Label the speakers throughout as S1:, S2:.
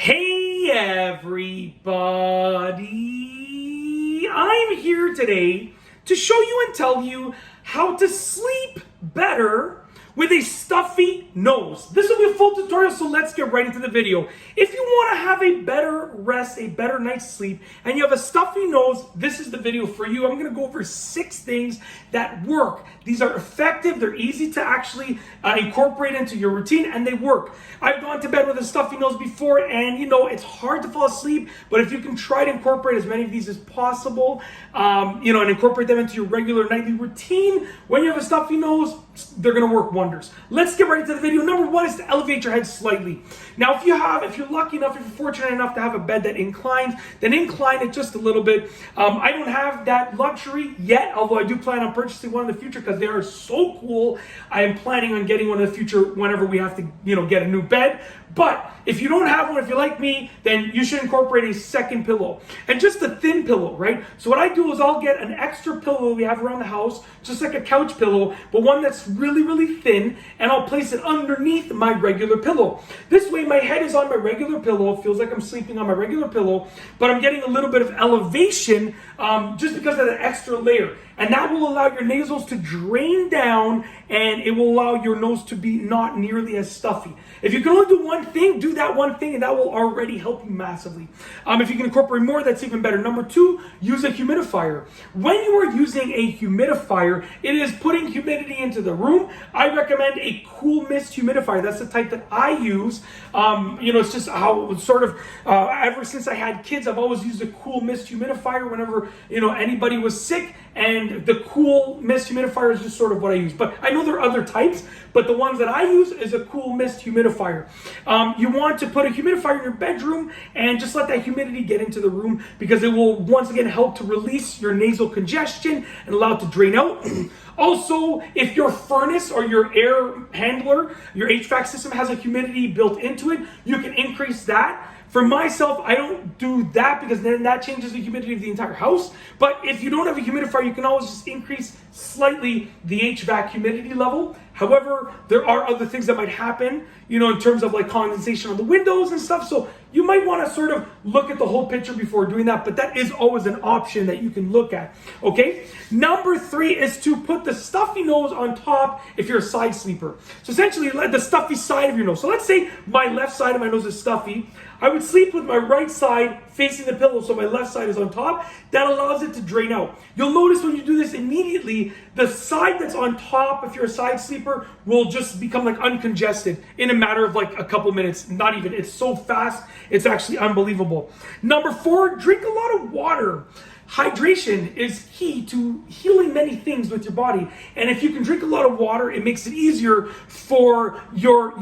S1: Hey everybody! I'm here today to show you and tell you how to sleep better with a stuffy nose. This will be a full tutorial, so let's get right into the video. If you want to have a better rest, a better night's sleep, and you have a stuffy nose, this is the video for you. I'm going to go over 6 things that work. These are effective, they're easy to actually incorporate into your routine, and they work. I've gone to bed with a stuffy nose before, and it's hard to fall asleep, but if you can try to incorporate as many of these as possible, and incorporate them into your regular nightly routine, when you have a stuffy nose, they're going to work wonders. Let's get right into the video. Number 1 is to elevate your head slightly. Now, if you're lucky enough, if you're fortunate enough to have a bed that inclines, then incline it just a little bit. I don't have that luxury yet, although I do plan on purchasing one in the future because they are so cool. I am planning on getting one in the future whenever we have to, get a new bed. But if you don't have one, if you're like me, then you should incorporate a second pillow. And just a thin pillow, right? So what I do is I'll get an extra pillow we have around the house, just like a couch pillow, but one that's really, really thin, and I'll place it underneath my regular pillow. This way my head is on my regular pillow, it feels like I'm sleeping on my regular pillow, but I'm getting a little bit of elevation just because of that extra layer. And that will allow your nasals to drain down, and it will allow your nose to be not nearly as stuffy. If you can only do one thing, do that one thing, and that will already help you massively. If you can incorporate more, that's even better. Number 2, use a humidifier. When you are using a humidifier, it is putting humidity into the room. I recommend a cool mist humidifier. That's the type that I use. It's just how ever since I had kids, I've always used a cool mist humidifier whenever, anybody was sick, and the cool mist humidifier is just sort of what I use. But I know there are other types, but the ones that I use is a cool mist humidifier. You want to put a humidifier in your bedroom and just let that humidity get into the room because it will once again help to release your nasal congestion and allow it to drain out. Also, if your furnace or your air handler, your HVAC system has a humidity built into it, you can increase that. For myself, I don't do that because then that changes the humidity of the entire house. But if you don't have a humidifier, you can always just increase slightly the HVAC humidity level. However, there are other things that might happen, in terms of like condensation on the windows and stuff. So you might want to sort of look at the whole picture before doing that, but that is always an option that you can look at, okay? Number 3 is to put the stuffy nose on top if you're a side sleeper. So essentially, let the stuffy side of your nose. So let's say my left side of my nose is stuffy. I would sleep with my right side facing the pillow, so my left side is on top. That allows it to drain out. You'll notice when you do this immediately, the side that's on top, if you're a side sleeper, will just become like uncongested in a matter of like a couple minutes. Not even. It's so fast, it's actually unbelievable. Number 4, drink a lot of water. Hydration is key to healing many things with your body. And if you can drink a lot of water, it makes it easier for your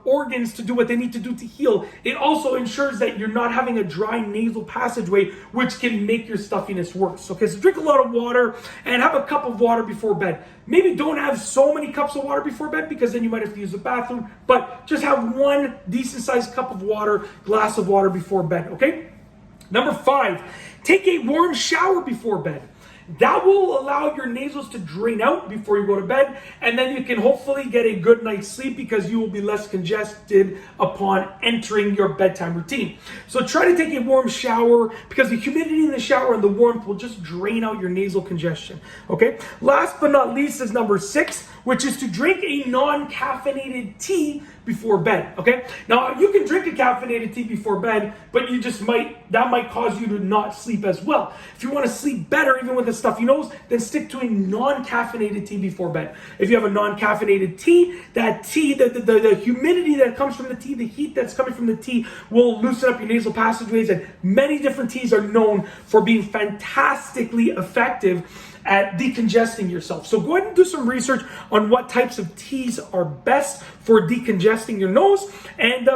S1: organs to do what they need to do to heal. It also ensures that you're not having a dry nasal passageway, which can make your stuffiness worse. Okay, so drink a lot of water and have a cup of water before bed. Maybe don't have so many cups of water before bed because then you might have to use the bathroom, but just have one decent sized cup of water, glass of water before bed, okay? Number 5, take a warm shower before bed. That will allow your nasals to drain out before you go to bed, and then you can hopefully get a good night's sleep because you will be less congested upon entering your bedtime routine. So try to take a warm shower because the humidity in the shower and the warmth will just drain out your nasal congestion, okay? Last but not least is number 6, which is to drink a non-caffeinated tea before bed, okay? Now, you can drink a caffeinated tea before bed, but that might cause you to not sleep as well. If you want to sleep better, even with a stuffy nose, then stick to a non-caffeinated tea before bed. If you have a non-caffeinated tea, that tea, the humidity that comes from the tea, the heat that's coming from the tea will loosen up your nasal passageways, and many different teas are known for being fantastically effective at decongesting yourself. So go ahead and do some research on what types of teas are best for decongesting your nose. And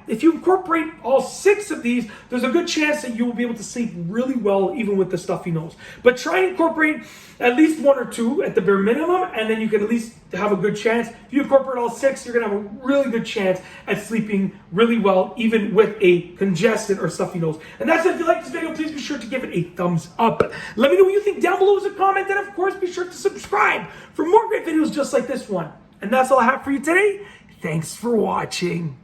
S1: if you incorporate all 6 of these, there's a good chance that you will be able to sleep really well even with the stuffy nose. But try and incorporate at least 1 or 2 at the bare minimum, and then you can at least have a good chance. If you incorporate all 6, you're gonna have a really good chance at sleeping really well, even with a congested or stuffy nose. And that's it. If you like this video, please be sure to give it a thumbs up. Let me know what you think down below as a comment, and of course, be sure to subscribe for more great videos just like this one. And that's all I have for you today. Thanks for watching.